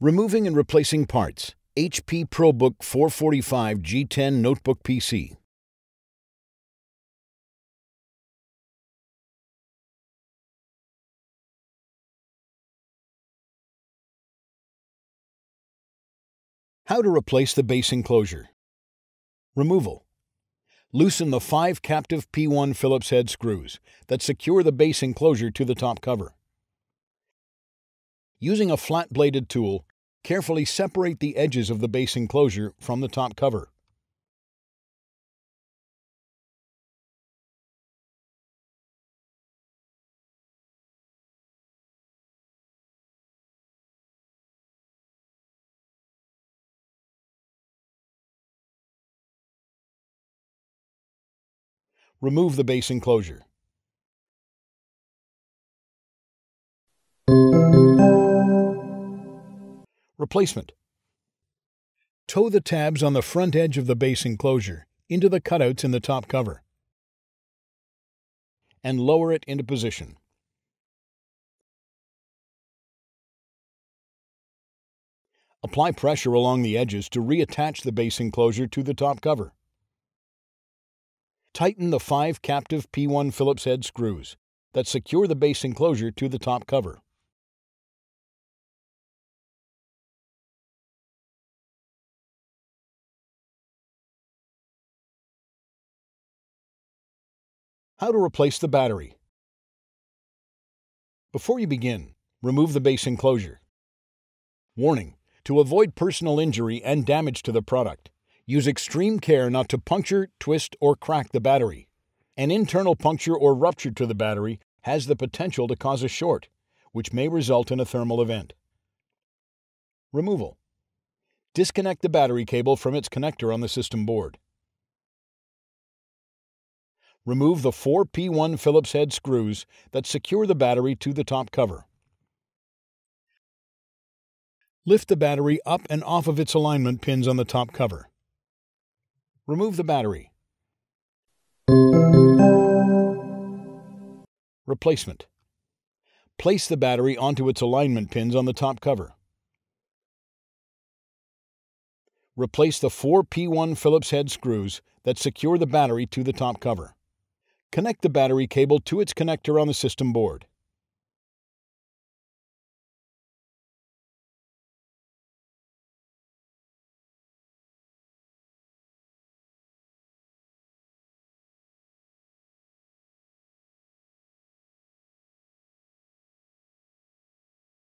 Removing and replacing parts. HP ProBook 445 G10 Notebook PC. How to replace the base enclosure. Removal. Loosen the 5 captive P1 Phillips head screws that secure the base enclosure to the top cover. Using a flat-bladed tool, carefully separate the edges of the base enclosure from the top cover. Remove the base enclosure. Replacement. Tow the tabs on the front edge of the base enclosure into the cutouts in the top cover and lower it into position. Apply pressure along the edges to reattach the base enclosure to the top cover. Tighten the 5 captive P1 Phillips head screws that secure the base enclosure to the top cover. How to replace the battery. Before you begin, remove the base enclosure. Warning: to avoid personal injury and damage to the product, use extreme care not to puncture, twist, or crack the battery. An internal puncture or rupture to the battery has the potential to cause a short, which may result in a thermal event. Removal. Disconnect the battery cable from its connector on the system board. Remove the 4 P1 Phillips head screws that secure the battery to the top cover. Lift the battery up and off of its alignment pins on the top cover. Remove the battery. Replacement. Place the battery onto its alignment pins on the top cover. Replace the 4 P1 Phillips head screws that secure the battery to the top cover. Connect the battery cable to its connector on the system board.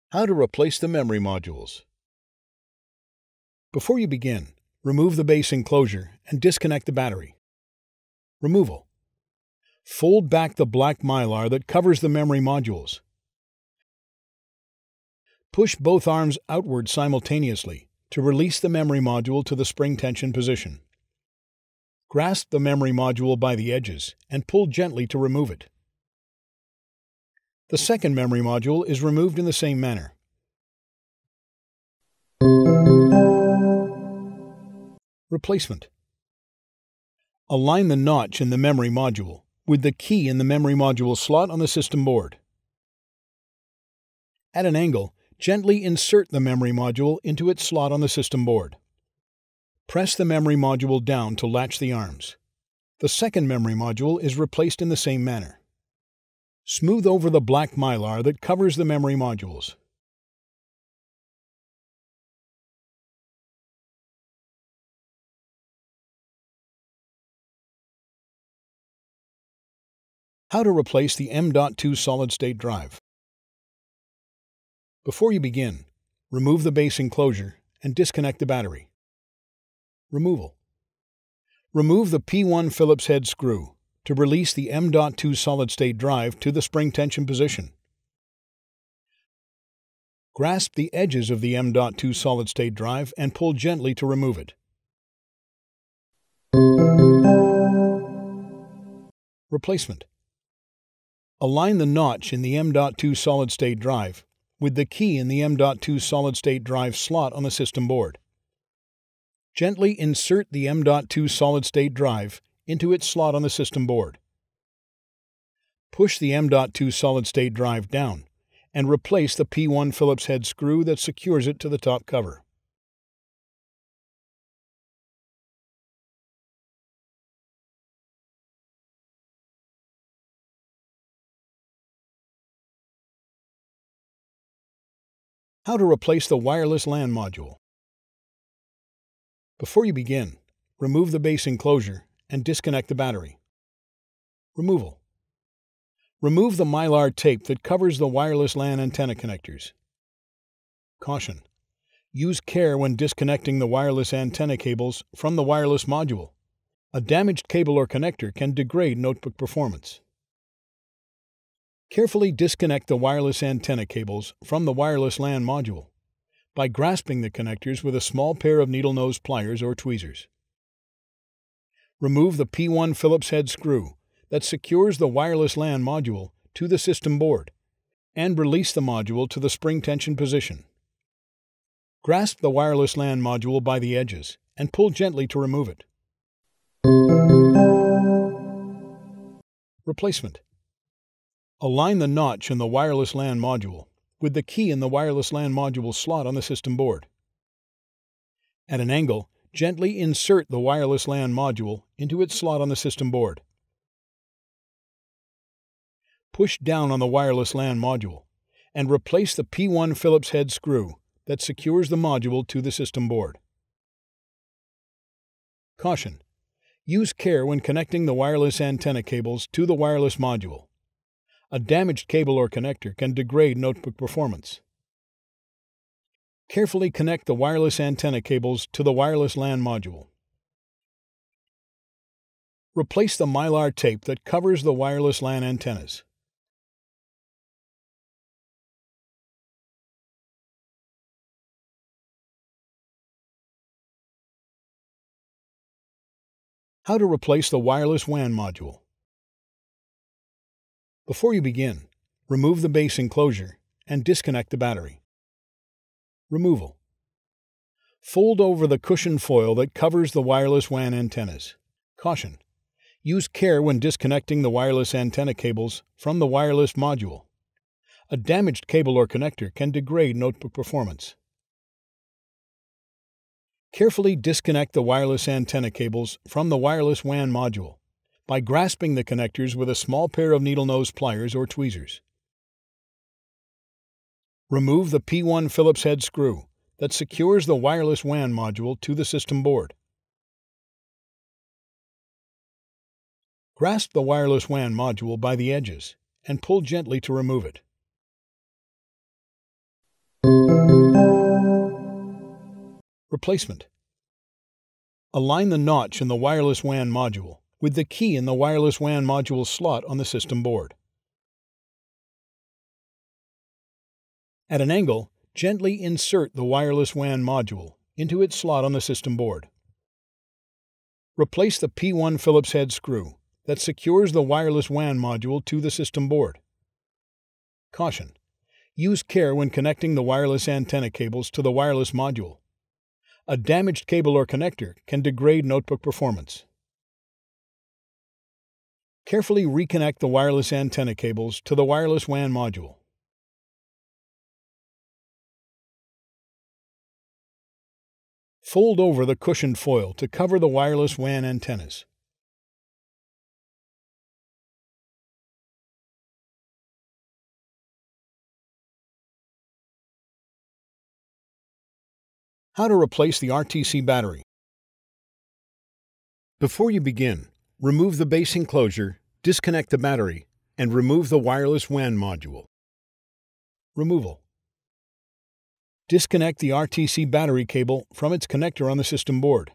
How to replace the memory modules. Before you begin, remove the base enclosure and disconnect the battery. Removal. Fold back the black mylar that covers the memory modules. Push both arms outward simultaneously to release the memory module to the spring tension position. Grasp the memory module by the edges and pull gently to remove it. The second memory module is removed in the same manner. Replacement. Align the notch in the memory module with the key in the memory module slot on the system board. At an angle, gently insert the memory module into its slot on the system board. Press the memory module down to latch the arms. The second memory module is replaced in the same manner. Smooth over the black mylar that covers the memory modules. How to replace the M.2 solid-state drive. Before you begin, remove the base enclosure and disconnect the battery. Removal. Remove the P1 Phillips head screw to release the M.2 solid-state drive to the spring tension position. Grasp the edges of the M.2 solid-state drive and pull gently to remove it. Replacement. Align the notch in the M.2 solid-state drive with the key in the M.2 solid-state drive slot on the system board. Gently insert the M.2 solid-state drive into its slot on the system board. Push the M.2 solid-state drive down and replace the P1 Phillips head screw that secures it to the top cover. How to replace the wireless LAN module. Before you begin, remove the base enclosure and disconnect the battery. Removal. Remove the mylar tape that covers the wireless LAN antenna connectors. Caution: use care when disconnecting the wireless antenna cables from the wireless module. A damaged cable or connector can degrade notebook performance. Carefully disconnect the wireless antenna cables from the wireless LAN module by grasping the connectors with a small pair of needle nose pliers or tweezers. Remove the P1 Phillips head screw that secures the wireless LAN module to the system board and release the module to the spring tension position. Grasp the wireless LAN module by the edges and pull gently to remove it. Replacement. Align the notch in the wireless LAN module with the key in the wireless LAN module slot on the system board. At an angle, gently insert the wireless LAN module into its slot on the system board. Push down on the wireless LAN module and replace the P1 Phillips head screw that secures the module to the system board. Caution: use care when connecting the wireless antenna cables to the wireless module. A damaged cable or connector can degrade notebook performance. Carefully connect the wireless antenna cables to the wireless LAN module. Replace the mylar tape that covers the wireless LAN antennas. How to replace the wireless WAN module. Before you begin, remove the base enclosure and disconnect the battery. Removal. Fold over the cushion foil that covers the wireless WAN antennas. Caution: use care when disconnecting the wireless antenna cables from the wireless module. A damaged cable or connector can degrade notebook performance. Carefully disconnect the wireless antenna cables from the wireless WAN module by grasping the connectors with a small pair of needle nose pliers or tweezers. Remove the P1 Phillips head screw that secures the wireless WAN module to the system board. Grasp the wireless WAN module by the edges and pull gently to remove it. Replacement. Align the notch in the wireless WAN module with the key in the wireless WAN module slot on the system board. At an angle, gently insert the wireless WAN module into its slot on the system board. Replace the P1 Phillips head screw that secures the wireless WAN module to the system board. Caution: use care when connecting the wireless antenna cables to the wireless module. A damaged cable or connector can degrade notebook performance. Carefully reconnect the wireless antenna cables to the wireless WAN module. Fold over the cushioned foil to cover the wireless WAN antennas. How to replace the RTC battery. Before you begin, remove the base enclosure, disconnect the battery, and remove the wireless WAN module. Removal. Disconnect the RTC battery cable from its connector on the system board.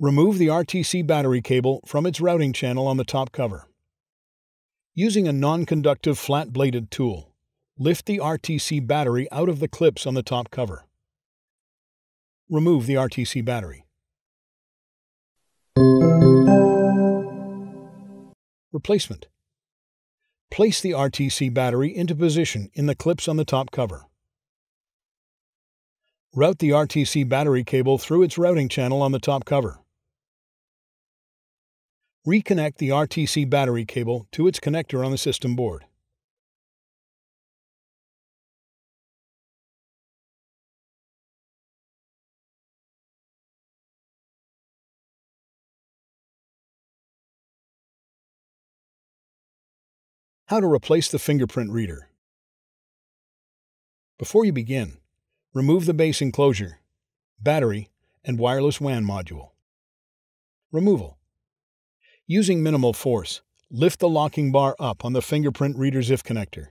Remove the RTC battery cable from its routing channel on the top cover. Using a non-conductive flat-bladed tool, lift the RTC battery out of the clips on the top cover. Remove the RTC battery. Replacement. Place the RTC battery into position in the clips on the top cover. Route the RTC battery cable through its routing channel on the top cover. Reconnect the RTC battery cable to its connector on the system board. How to replace the fingerprint reader. Before you begin, remove the base enclosure, battery, and wireless WAN module. Removal. Using minimal force, lift the locking bar up on the fingerprint reader ZIF connector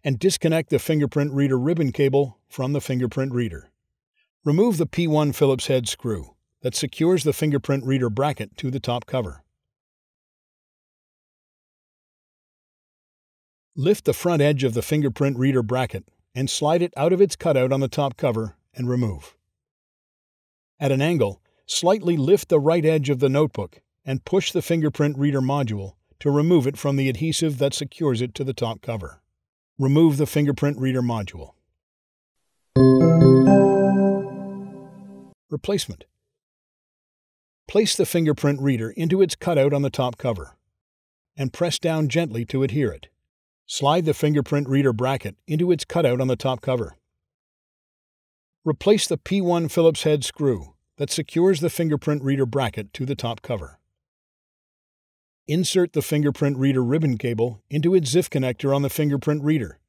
and disconnect the fingerprint reader ribbon cable from the fingerprint reader. Remove the P1 Phillips head screw that secures the fingerprint reader bracket to the top cover. Lift the front edge of the fingerprint reader bracket and slide it out of its cutout on the top cover and remove. At an angle, slightly lift the right edge of the notebook and push the fingerprint reader module to remove it from the adhesive that secures it to the top cover. Remove the fingerprint reader module. Replacement. Place the fingerprint reader into its cutout on the top cover and press down gently to adhere it. Slide the fingerprint reader bracket into its cutout on the top cover. Replace the P1 Phillips head screw that secures the fingerprint reader bracket to the top cover. Insert the fingerprint reader ribbon cable into its ZIF connector on the fingerprint reader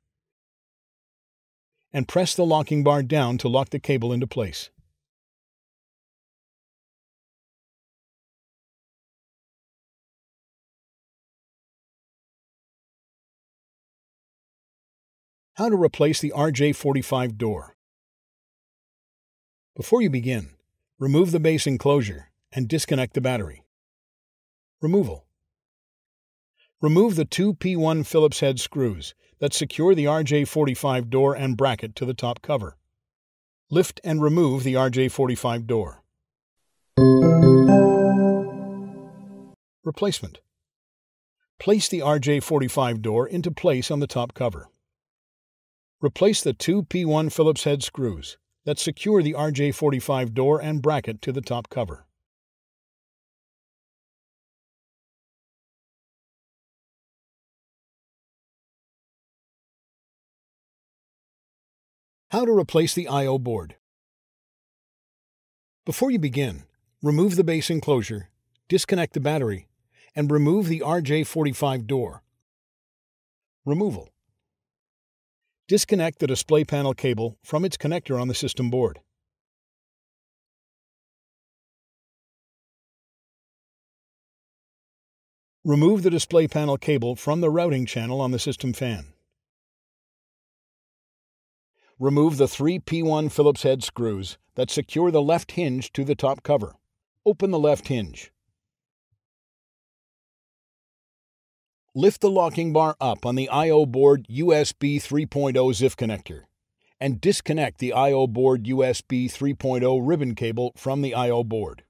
and press the locking bar down to lock the cable into place. How to replace the RJ45 door. Before you begin, remove the base enclosure and disconnect the battery. Removal. Remove the two P1 Phillips head screws that secure the RJ45 door and bracket to the top cover. Lift and remove the RJ45 door. Replacement. Place the RJ45 door into place on the top cover. Replace the two P1 Phillips head screws that secure the RJ45 door and bracket to the top cover. How to replace the I/O board. Before you begin, remove the base enclosure, disconnect the battery, and remove the RJ45 door. Removal. Disconnect the display panel cable from its connector on the system board. Remove the display panel cable from the routing channel on the system fan. Remove the three P1 Phillips head screws that secure the left hinge to the top cover. Open the left hinge. Lift the locking bar up on the I/O board USB 3.0 ZIF connector and disconnect the I/O board USB 3.0 ribbon cable from the I/O board.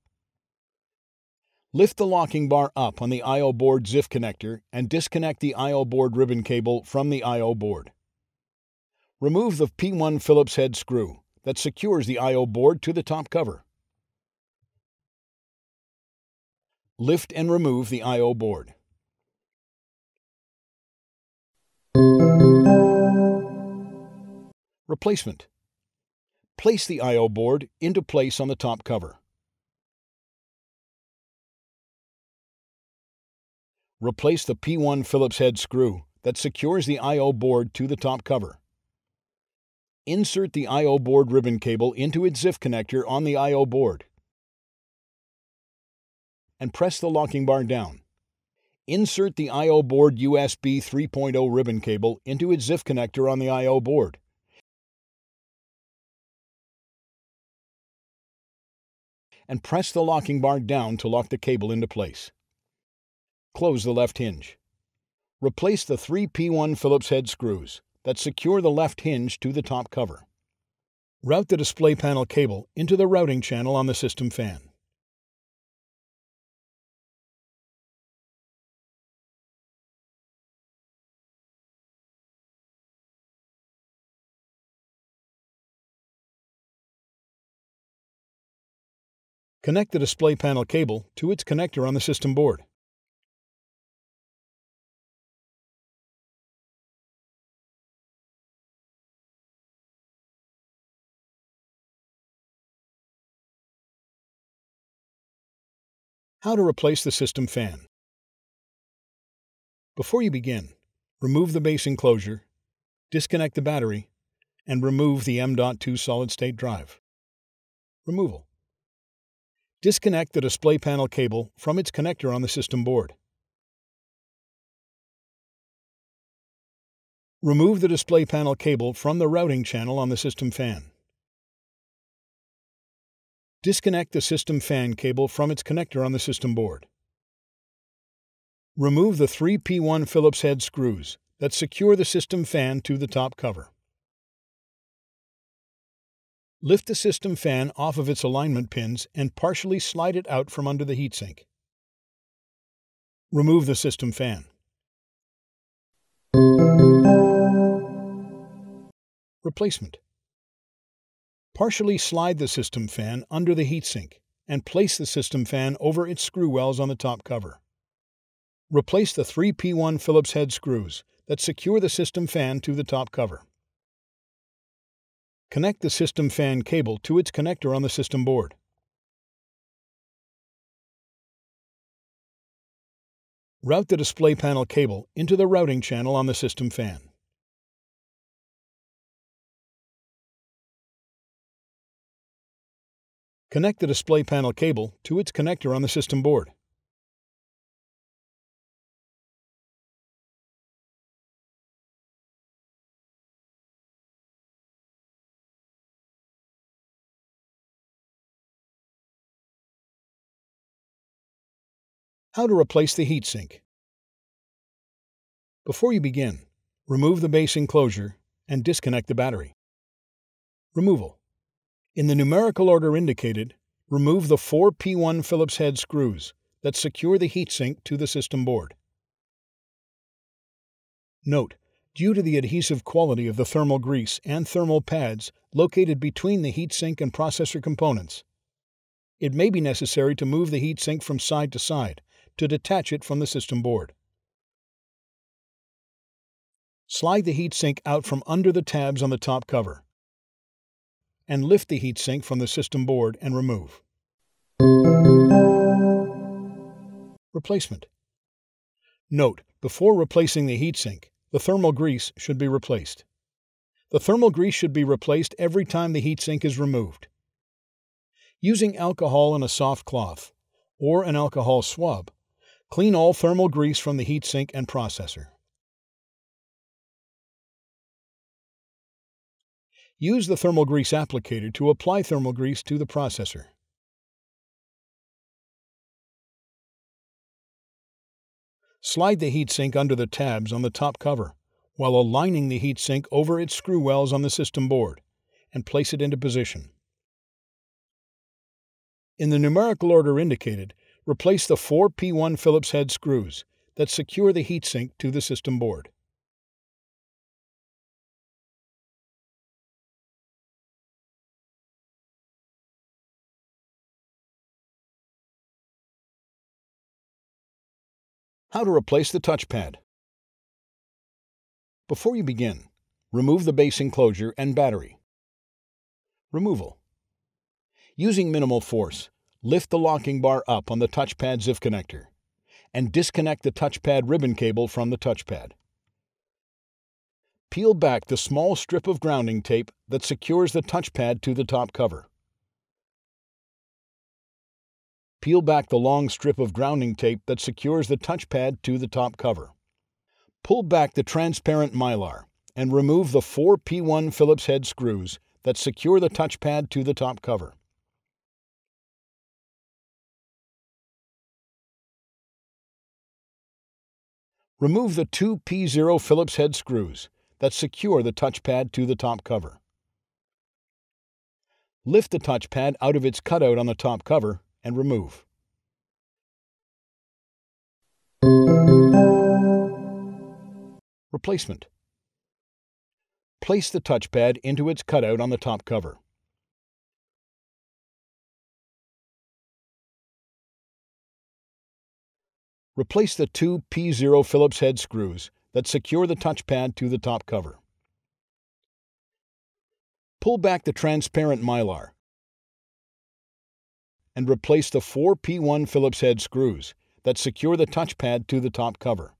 Lift the locking bar up on the I/O board ZIF connector and disconnect the I/O board ribbon cable from the I/O board. Remove the P1 Phillips head screw that secures the I/O board to the top cover. Lift and remove the I/O board. Replacement. Place the I/O board into place on the top cover. Replace the P1 Phillips head screw that secures the I/O board to the top cover. Insert the I/O board ribbon cable into its ZIF connector on the I/O board and press the locking bar down. Insert the I/O board USB 3.0 ribbon cable into its ZIF connector on the I/O board. And press the locking bar down to lock the cable into place. Close the left hinge. Replace the three P1 Phillips head screws that secure the left hinge to the top cover. Route the display panel cable into the routing channel on the system fan. Connect the display panel cable to its connector on the system board. How to replace the system fan. Before you begin, remove the base enclosure, disconnect the battery, and remove the M.2 solid-state drive. Removal. Disconnect the display panel cable from its connector on the system board. Remove the display panel cable from the routing channel on the system fan. Disconnect the system fan cable from its connector on the system board. Remove the 3 P1 Phillips head screws that secure the system fan to the top cover. Lift the system fan off of its alignment pins and partially slide it out from under the heatsink. Remove the system fan. Replacement. Partially slide the system fan under the heatsink and place the system fan over its screw wells on the top cover. Replace the 3 P1 Phillips head screws that secure the system fan to the top cover. Connect the system fan cable to its connector on the system board. Route the display panel cable into the routing channel on the system fan. Connect the display panel cable to its connector on the system board. How to replace the heatsink. Before you begin, remove the base enclosure and disconnect the battery. Removal. In the numerical order indicated, remove the 4 P1 Phillips head screws that secure the heatsink to the system board. Note, due to the adhesive quality of the thermal grease and thermal pads located between the heatsink and processor components, it may be necessary to move the heatsink from side to side to detach it from the system board. Slide the heatsink out from under the tabs on the top cover and lift the heatsink from the system board and remove. Replacement. Note, before replacing the heatsink, the thermal grease should be replaced. The thermal grease should be replaced every time the heatsink is removed. Using alcohol and a soft cloth, or an alcohol swab, clean all thermal grease from the heatsink and processor. Use the thermal grease applicator to apply thermal grease to the processor. Slide the heatsink under the tabs on the top cover while aligning the heatsink over its screw wells on the system board and place it into position. In the numerical order indicated, replace the 4 P1 Phillips head screws that secure the heatsink to the system board. How to replace the touchpad. Before you begin, remove the base enclosure and battery. Removal. Using minimal force, lift the locking bar up on the touchpad ZIF connector and disconnect the touchpad ribbon cable from the touchpad. Peel back the small strip of grounding tape that secures the touchpad to the top cover. Peel back the long strip of grounding tape that secures the touchpad to the top cover. Pull back the transparent mylar and remove the 4 P1 Phillips head screws that secure the touchpad to the top cover. Remove the 2 P0 Phillips head screws that secure the touchpad to the top cover. Lift the touchpad out of its cutout on the top cover and remove. Replacement. Place the touchpad into its cutout on the top cover. Replace the 2 P0 Phillips head screws that secure the touchpad to the top cover. Pull back the transparent mylar and replace the 4 P1 Phillips head screws that secure the touchpad to the top cover.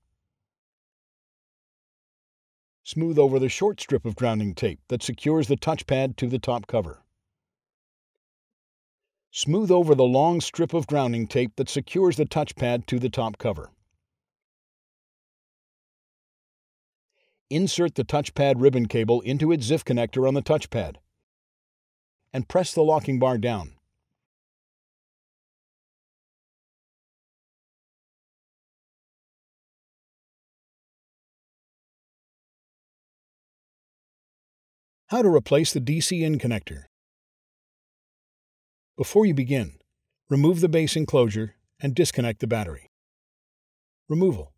Smooth over the short strip of grounding tape that secures the touchpad to the top cover. Smooth over the long strip of grounding tape that secures the touchpad to the top cover. Insert the touchpad ribbon cable into its ZIF connector on the touchpad and press the locking bar down. How to replace the DC-in connector. Before you begin, remove the base enclosure and disconnect the battery. Removal.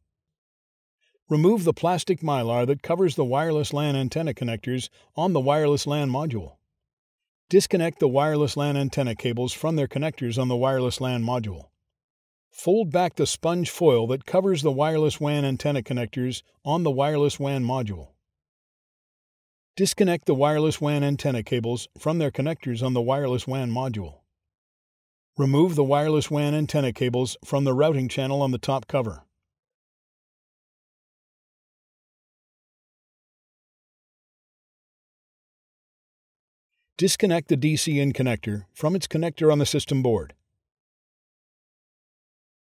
Remove the plastic mylar that covers the wireless LAN antenna connectors on the wireless LAN module. Disconnect the wireless LAN antenna cables from their connectors on the wireless LAN module. Fold back the sponge foil that covers the wireless WAN antenna connectors on the wireless WAN module. Disconnect the wireless WAN antenna cables from their connectors on the wireless WAN module. Remove the wireless WAN antenna cables from the routing channel on the top cover. Disconnect the DC-in connector from its connector on the system board.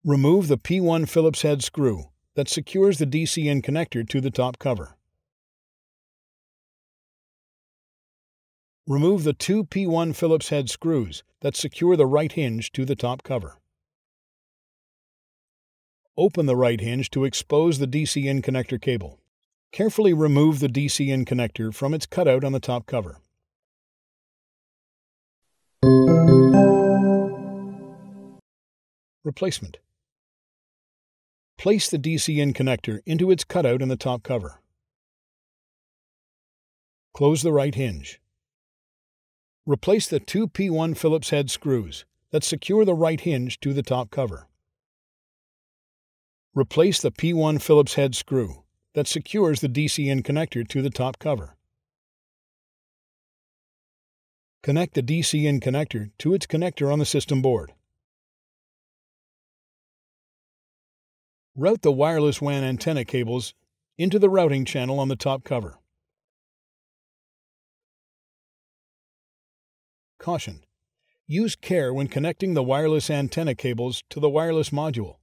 Remove the P1 Phillips head screw that secures the DC-in connector to the top cover. Remove the two P1 Phillips head screws that secure the right hinge to the top cover. Open the right hinge to expose the DC-in connector cable. Carefully remove the DC-in connector from its cutout on the top cover. Replacement. Place the DC-in connector into its cutout in the top cover. Close the right hinge. Replace the two P1 Phillips head screws that secure the right hinge to the top cover. Replace the P1 Phillips head screw that secures the DC-in connector to the top cover. Connect the DC-in connector to its connector on the system board. Route the wireless WAN antenna cables into the routing channel on the top cover. Caution: use care when connecting the wireless antenna cables to the wireless module.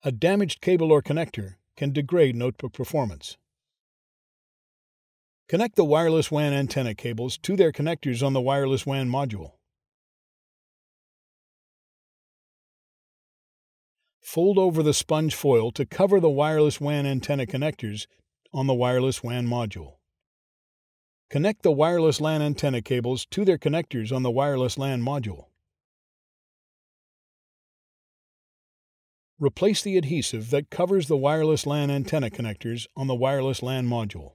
A damaged cable or connector can degrade notebook performance. Connect the wireless WAN antenna cables to their connectors on the wireless WAN module. Fold over the sponge foil to cover the wireless WAN antenna connectors on the wireless WAN module. Connect the wireless LAN antenna cables to their connectors on the wireless LAN module. Replace the adhesive that covers the wireless LAN antenna connectors on the wireless LAN module.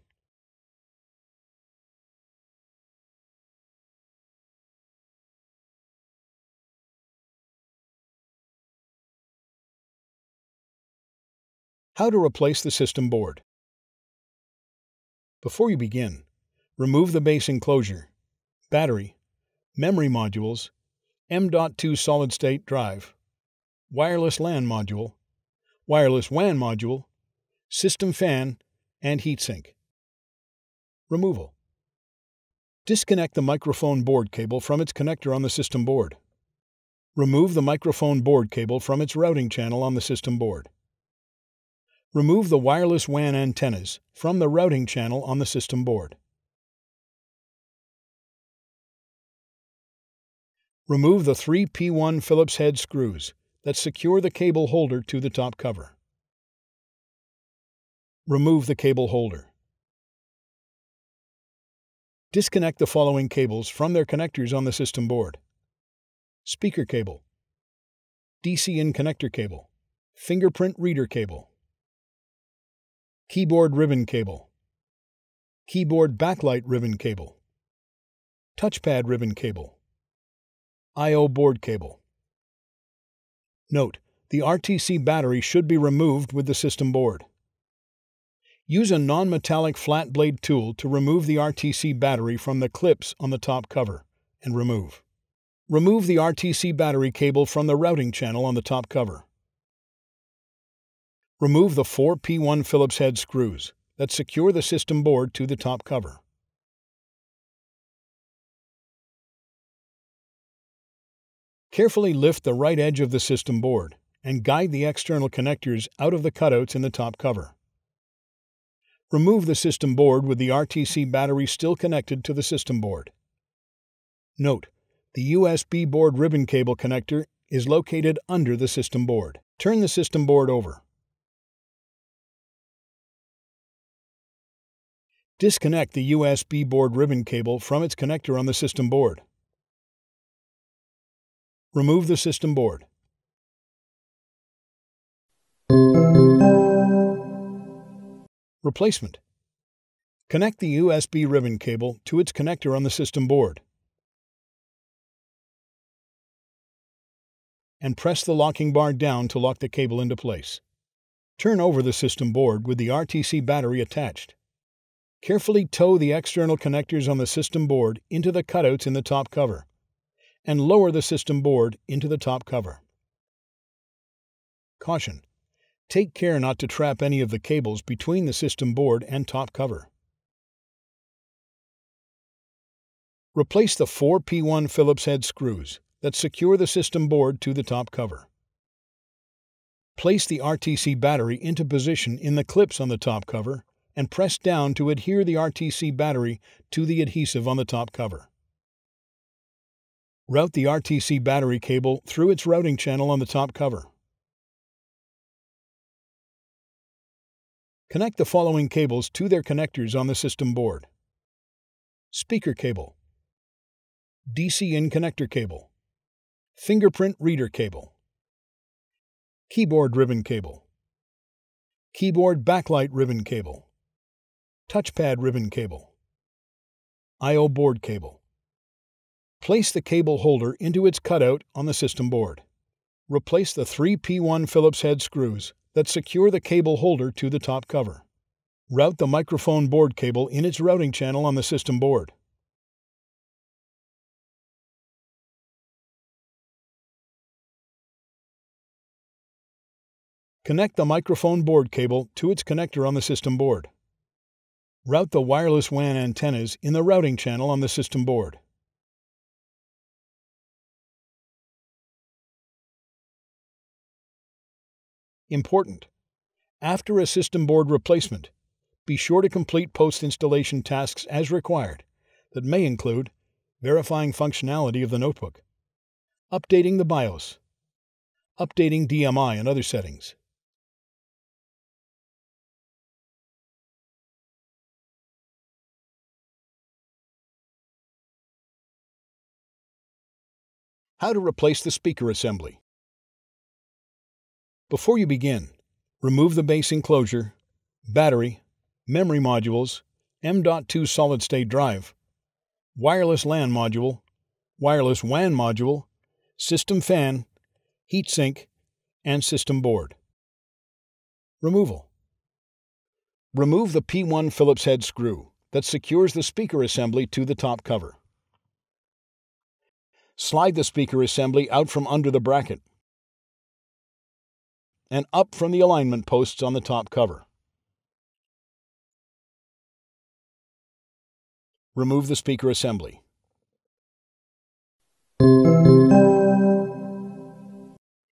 How to replace the system board. Before you begin, remove the base enclosure, battery, memory modules, M.2 solid-state drive, wireless LAN module, wireless WAN module, system fan, and heatsink. Removal. Disconnect the microphone board cable from its connector on the system board. Remove the microphone board cable from its routing channel on the system board. Remove the wireless WAN antennas from the routing channel on the system board. Remove the three P1 Phillips head screws that secure the cable holder to the top cover. Remove the cable holder. Disconnect the following cables from their connectors on the system board: speaker cable, DC-in connector cable, fingerprint reader cable, keyboard ribbon cable, keyboard backlight ribbon cable, touchpad ribbon cable, I/O board cable. Note: the RTC battery should be removed with the system board. Use a non-metallic flat blade tool to remove the RTC battery from the clips on the top cover and remove. Remove the RTC battery cable from the routing channel on the top cover. Remove the four P1 Phillips head screws that secure the system board to the top cover. Carefully lift the right edge of the system board and guide the external connectors out of the cutouts in the top cover. Remove the system board with the RTC battery still connected to the system board. Note, the USB board ribbon cable connector is located under the system board. Turn the system board over. Disconnect the USB board ribbon cable from its connector on the system board. Remove the system board. Replacement. Connect the USB ribbon cable to its connector on the system board and press the locking bar down to lock the cable into place. Turn over the system board with the RTC battery attached. Carefully tow the external connectors on the system board into the cutouts in the top cover and lower the system board into the top cover. Caution: take care not to trap any of the cables between the system board and top cover. Replace the 4 P1 Phillips head screws that secure the system board to the top cover. Place the RTC battery into position in the clips on the top cover and press down to adhere the RTC battery to the adhesive on the top cover. Route the RTC battery cable through its routing channel on the top cover. Connect the following cables to their connectors on the system board: speaker cable, DC-in connector cable, fingerprint reader cable, keyboard ribbon cable, keyboard backlight ribbon cable, touchpad ribbon cable, I/O board cable. Place the cable holder into its cutout on the system board. Replace the 3 P1 Phillips head screws that secure the cable holder to the top cover. Route the microphone board cable in its routing channel on the system board. Connect the microphone board cable to its connector on the system board. Route the wireless WAN antennas in the routing channel on the system board. Important: after a system board replacement, be sure to complete post-installation tasks as required that may include verifying functionality of the notebook, updating the BIOS, updating DMI and other settings. How to replace the speaker assembly. Before you begin, remove the base enclosure, battery, memory modules, M.2 solid-state drive, wireless LAN module, wireless WAN module, system fan, heatsink, and system board. Removal. Remove the P1 Phillips head screw that secures the speaker assembly to the top cover. Slide the speaker assembly out from under the bracket and up from the alignment posts on the top cover. Remove the speaker assembly.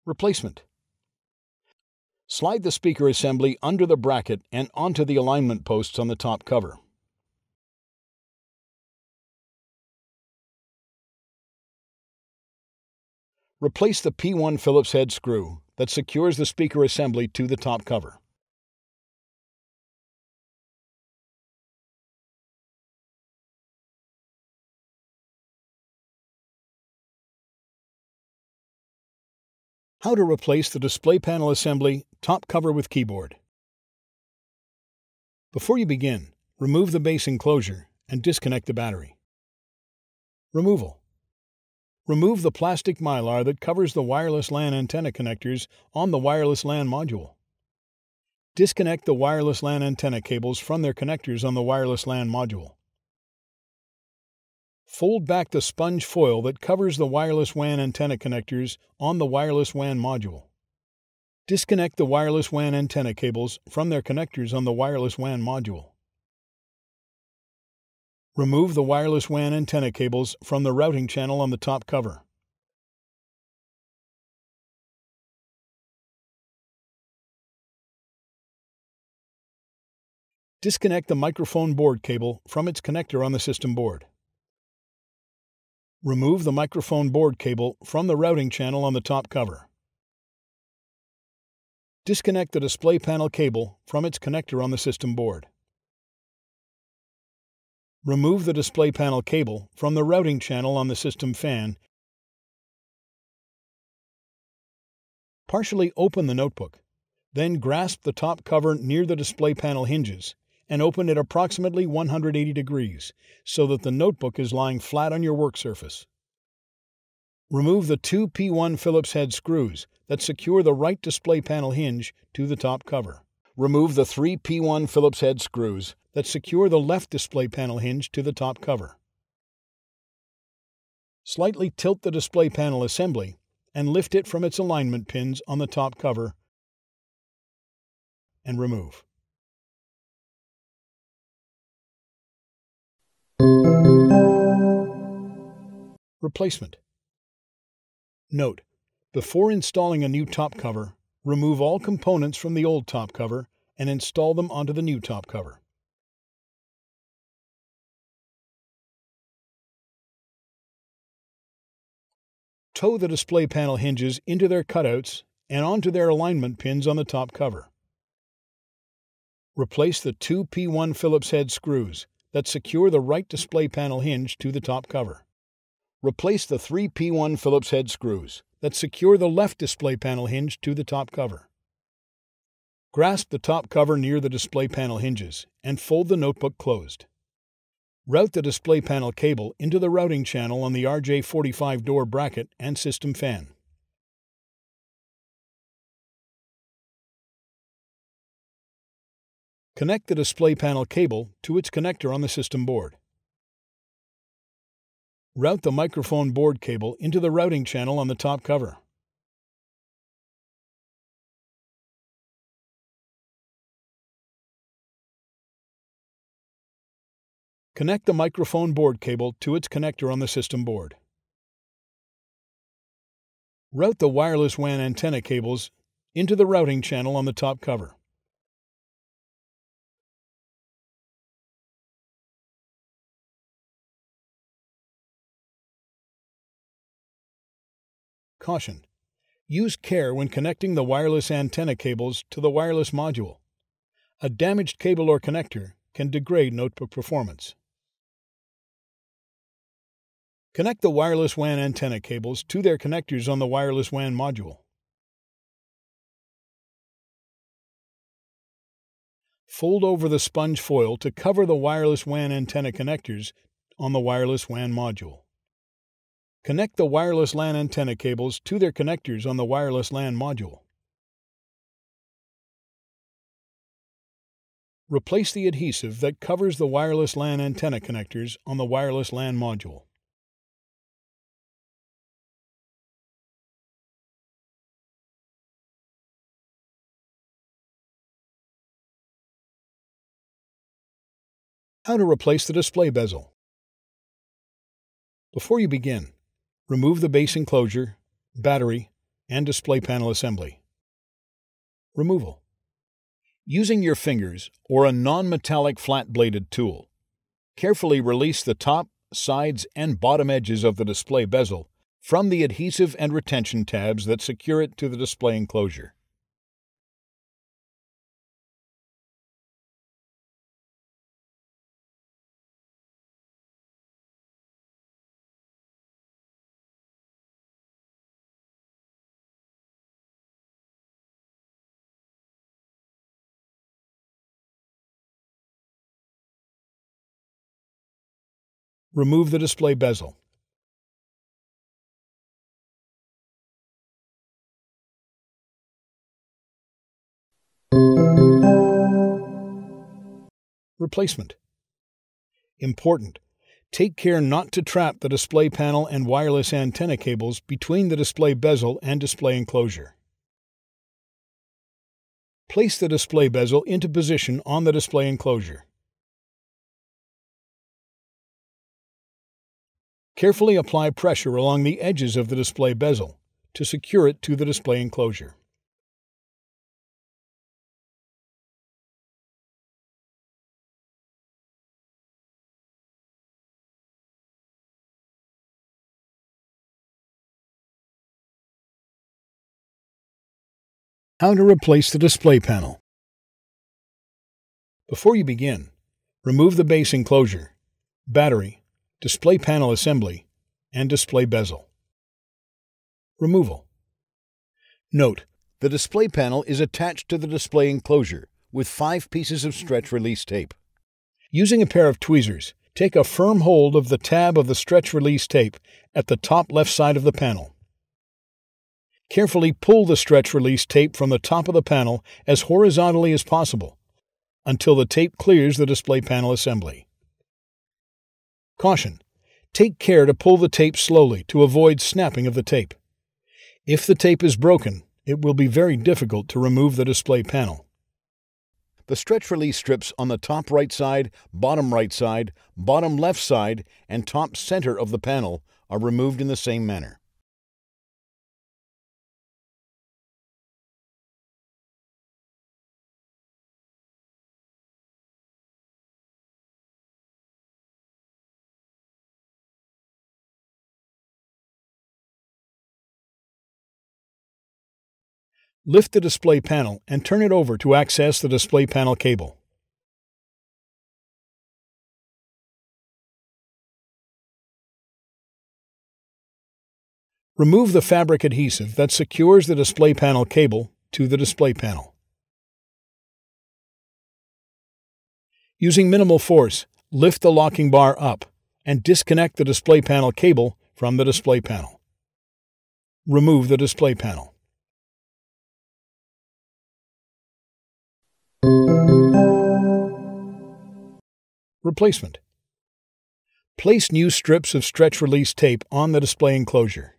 Replacement. Slide the speaker assembly under the bracket and onto the alignment posts on the top cover. Replace the P1 Phillips head screw that secures the speaker assembly to the top cover. How to replace the display panel assembly top cover with keyboard. Before you begin, remove the base enclosure and disconnect the battery. Removal. Remove the plastic mylar that covers the wireless LAN antenna connectors on the wireless LAN module. Disconnect the wireless LAN antenna cables from their connectors on the wireless LAN module. Fold back the sponge foil that covers the wireless WAN antenna connectors on the wireless WAN module. Disconnect the wireless WAN antenna cables from their connectors on the wireless WAN module. Remove the wireless WAN antenna cables from the routing channel on the top cover. Disconnect the microphone board cable from its connector on the system board. Remove the microphone board cable from the routing channel on the top cover. Disconnect the display panel cable from its connector on the system board. Remove the display panel cable from the routing channel on the system fan. Partially open the notebook. Then grasp the top cover near the display panel hinges and open it approximately 180 degrees so that the notebook is lying flat on your work surface. Remove the two P1 Phillips head screws that secure the right display panel hinge to the top cover. Remove the three P1 Phillips head screws that secure the left display panel hinge to the top cover. Slightly tilt the display panel assembly and lift it from its alignment pins on the top cover and remove. Replacement. Note: before installing a new top cover, remove all components from the old top cover and install them onto the new top cover. Tow the display panel hinges into their cutouts and onto their alignment pins on the top cover. Replace the two P1 Phillips head screws that secure the right display panel hinge to the top cover. Replace the three P1 Phillips head screws that secure the left display panel hinge to the top cover. Grasp the top cover near the display panel hinges and fold the notebook closed. Route the display panel cable into the routing channel on the RJ45 door bracket and system fan. Connect the display panel cable to its connector on the system board. Route the microphone board cable into the routing channel on the top cover. Connect the microphone board cable to its connector on the system board. Route the wireless WAN antenna cables into the routing channel on the top cover. Caution: use care when connecting the wireless antenna cables to the wireless module. A damaged cable or connector can degrade notebook performance. Connect the wireless WAN antenna cables to their connectors on the wireless WAN module. Fold over the sponge foil to cover the wireless WAN antenna connectors on the wireless WAN module. Connect the wireless LAN antenna cables to their connectors on the wireless LAN module. Replace the adhesive that covers the wireless LAN antenna connectors on the wireless LAN module. How to replace the display bezel. Before you begin, remove the base enclosure, battery, and display panel assembly. Removal. Using your fingers or a non-metallic flat-bladed tool, carefully release the top, sides, and bottom edges of the display bezel from the adhesive and retention tabs that secure it to the display enclosure. Remove the display bezel. Replacement. Important: take care not to trap the display panel and wireless antenna cables between the display bezel and display enclosure. Place the display bezel into position on the display enclosure. Carefully apply pressure along the edges of the display bezel to secure it to the display enclosure. How to replace the display panel. Before you begin, remove the base enclosure, battery, display panel assembly, and display bezel. Removal. Note: the display panel is attached to the display enclosure with 5 pieces of stretch release tape. Using a pair of tweezers, take a firm hold of the tab of the stretch release tape at the top left side of the panel. Carefully pull the stretch release tape from the top of the panel as horizontally as possible until the tape clears the display panel assembly. Caution: take care to pull the tape slowly to avoid snapping of the tape. If the tape is broken, it will be very difficult to remove the display panel. The stretch release strips on the top right side, bottom left side, and top center of the panel are removed in the same manner. Lift the display panel and turn it over to access the display panel cable. Remove the fabric adhesive that secures the display panel cable to the display panel. Using minimal force, lift the locking bar up and disconnect the display panel cable from the display panel. Remove the display panel. Replacement. Place new strips of stretch release tape on the display enclosure.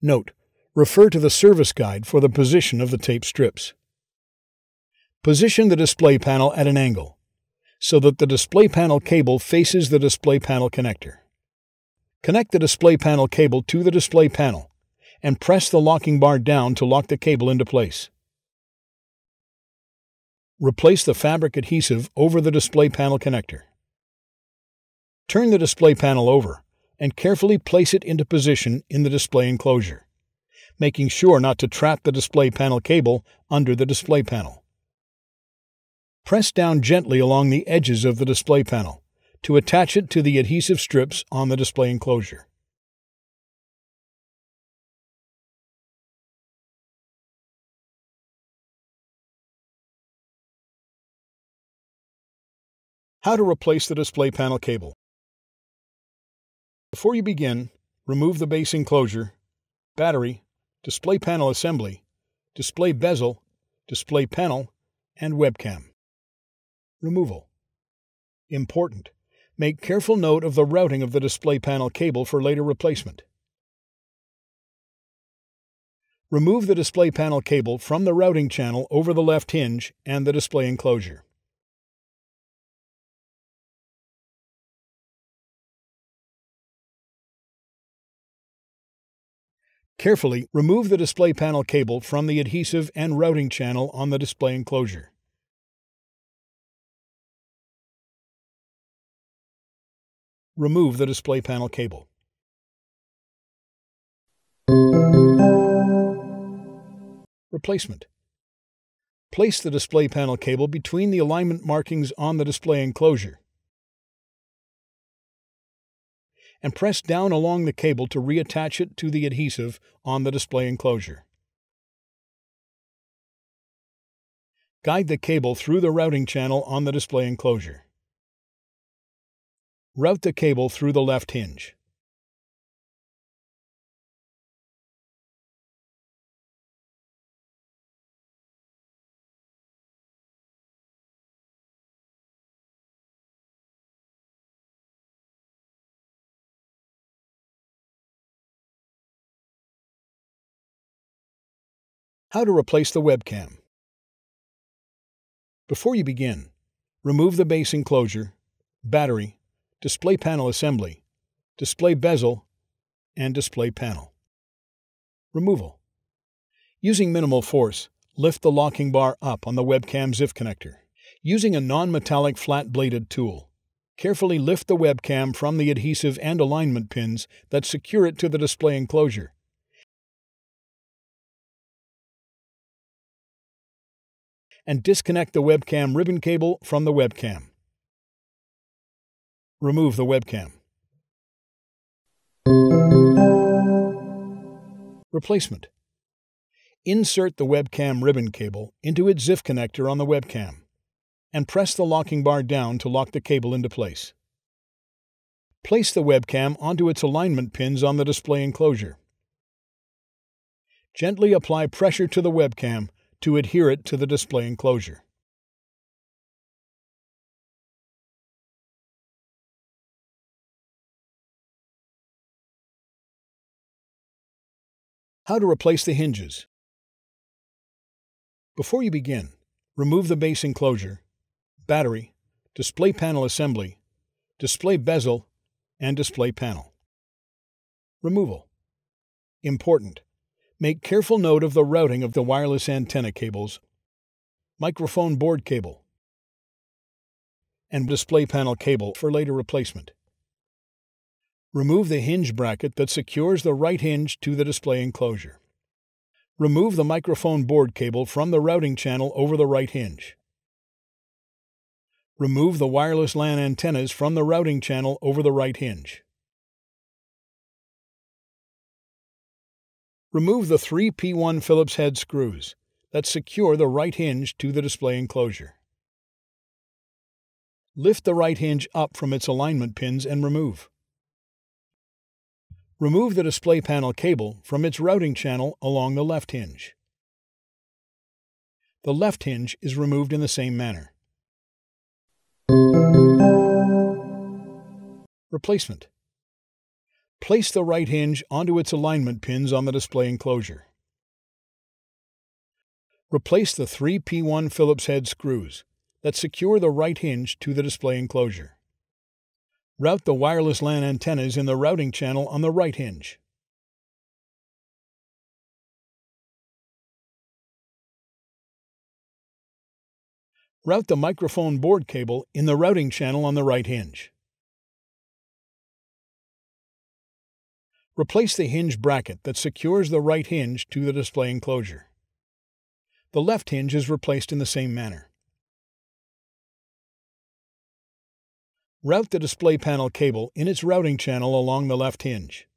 Note: refer to the service guide for the position of the tape strips. Position the display panel at an angle so that the display panel cable faces the display panel connector. Connect the display panel cable to the display panel and press the locking bar down to lock the cable into place. Replace the fabric adhesive over the display panel connector. Turn the display panel over and carefully place it into position in the display enclosure, making sure not to trap the display panel cable under the display panel. Press down gently along the edges of the display panel to attach it to the adhesive strips on the display enclosure. How to replace the display panel cable. Before you begin, remove the base enclosure, battery, display panel assembly, display bezel, display panel, and webcam. Removal. Important: make careful note of the routing of the display panel cable for later replacement. Remove the display panel cable from the routing channel over the left hinge and the display enclosure. Carefully remove the display panel cable from the adhesive and routing channel on the display enclosure. Remove the display panel cable. Replacement. Place the display panel cable between the alignment markings on the display enclosure and press down along the cable to reattach it to the adhesive on the display enclosure. Guide the cable through the routing channel on the display enclosure. Route the cable through the left hinge. How to replace the webcam. Before you begin, remove the base enclosure, battery, display panel assembly, display bezel, and display panel. Removal. Using minimal force, lift the locking bar up on the webcam ZIF connector. Using a non-metallic flat-bladed tool, carefully lift the webcam from the adhesive and alignment pins that secure it to the display enclosure. And disconnect the webcam ribbon cable from the webcam. Remove the webcam. Replacement. Insert the webcam ribbon cable into its ZIF connector on the webcam and press the locking bar down to lock the cable into place. Place the webcam onto its alignment pins on the display enclosure. Gently apply pressure to the webcam to adhere it to the display enclosure. How to replace the hinges. Before you begin, remove the base enclosure, battery, display panel assembly, display bezel, and display panel. Removal. Important. Make careful note of the routing of the wireless antenna cables, microphone board cable, and display panel cable for later replacement. Remove the hinge bracket that secures the right hinge to the display enclosure. Remove the microphone board cable from the routing channel over the right hinge. Remove the wireless LAN antennas from the routing channel over the right hinge. Remove the 3 P1 Phillips head screws that secure the right hinge to the display enclosure. Lift the right hinge up from its alignment pins and remove. Remove the display panel cable from its routing channel along the left hinge. The left hinge is removed in the same manner. Replacement. Place the right hinge onto its alignment pins on the display enclosure. Replace the 3 P1 Phillips head screws that secure the right hinge to the display enclosure. Route the wireless LAN antennas in the routing channel on the right hinge. Route the microphone board cable in the routing channel on the right hinge. Replace the hinge bracket that secures the right hinge to the display enclosure. The left hinge is replaced in the same manner. Route the display panel cable in its routing channel along the left hinge.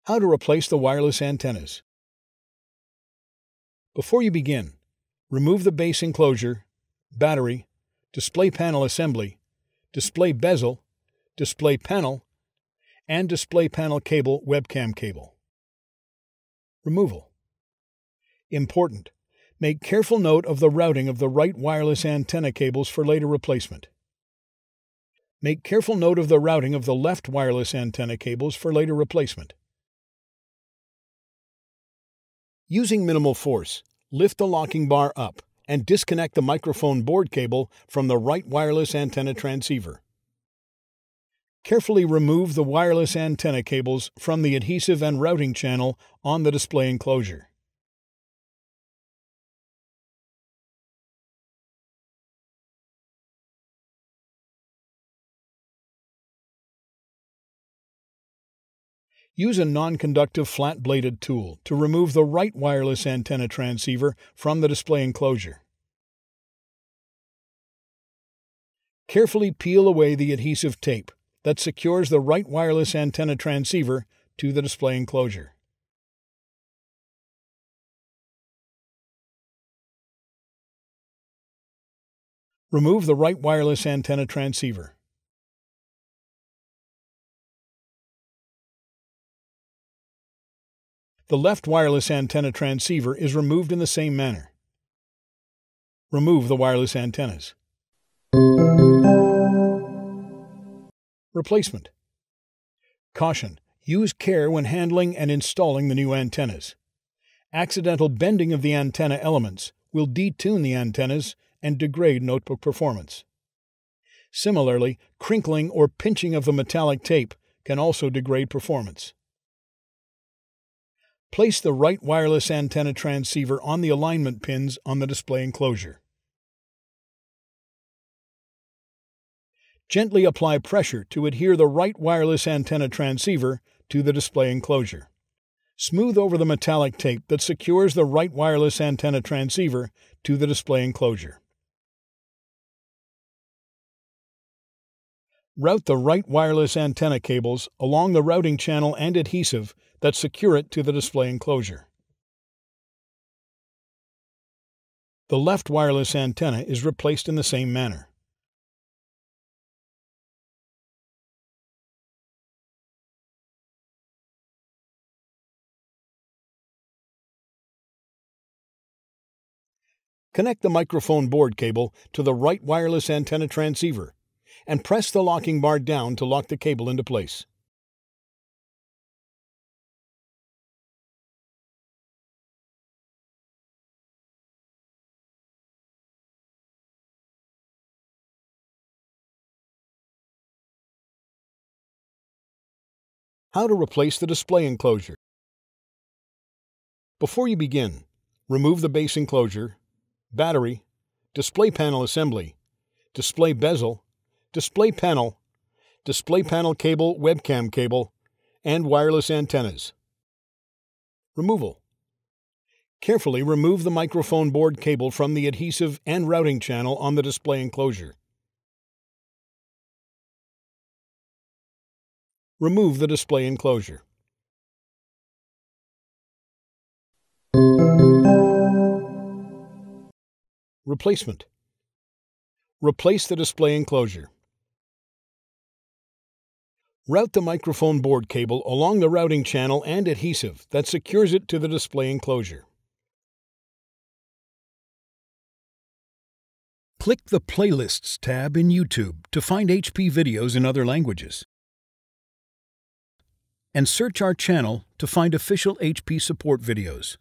How to replace the wireless antennas. Before you begin, remove the base enclosure, battery, display panel assembly, display bezel, display panel, and display panel cable webcam cable. Removal. Important. Make careful note of the routing of the right wireless antenna cables for later replacement. Make careful note of the routing of the left wireless antenna cables for later replacement. Using minimal force, lift the locking bar up and disconnect the microphone board cable from the right wireless antenna transceiver. Carefully remove the wireless antenna cables from the adhesive and routing channel on the display enclosure. Use a non-conductive flat-bladed tool to remove the right wireless antenna transceiver from the display enclosure. Carefully peel away the adhesive tape that secures the right wireless antenna transceiver to the display enclosure. Remove the right wireless antenna transceiver. The left wireless antenna transceiver is removed in the same manner. Remove the wireless antennas. Replacement. Caution: use care when handling and installing the new antennas. Accidental bending of the antenna elements will detune the antennas and degrade notebook performance. Similarly, crinkling or pinching of the metallic tape can also degrade performance. Place the right wireless antenna transceiver on the alignment pins on the display enclosure. Gently apply pressure to adhere the right wireless antenna transceiver to the display enclosure. Smooth over the metallic tape that secures the right wireless antenna transceiver to the display enclosure. Route the right wireless antenna cables along the routing channel and adhesive that secure it to the display enclosure. The left wireless antenna is replaced in the same manner. Connect the microphone board cable to the right wireless antenna transceiver and press the locking bar down to lock the cable into place. How to replace the display enclosure. Before you begin, remove the base enclosure, battery, display panel assembly, display bezel, display panel cable, webcam cable, and wireless antennas. Removal. Carefully remove the microphone board cable from the adhesive and routing channel on the display enclosure. Remove the display enclosure. Replacement. Replace the display enclosure. Route the microphone board cable along the routing channel and adhesive that secures it to the display enclosure. Click the Playlists tab in YouTube to find HP videos in other languages. And search our channel to find official HP support videos.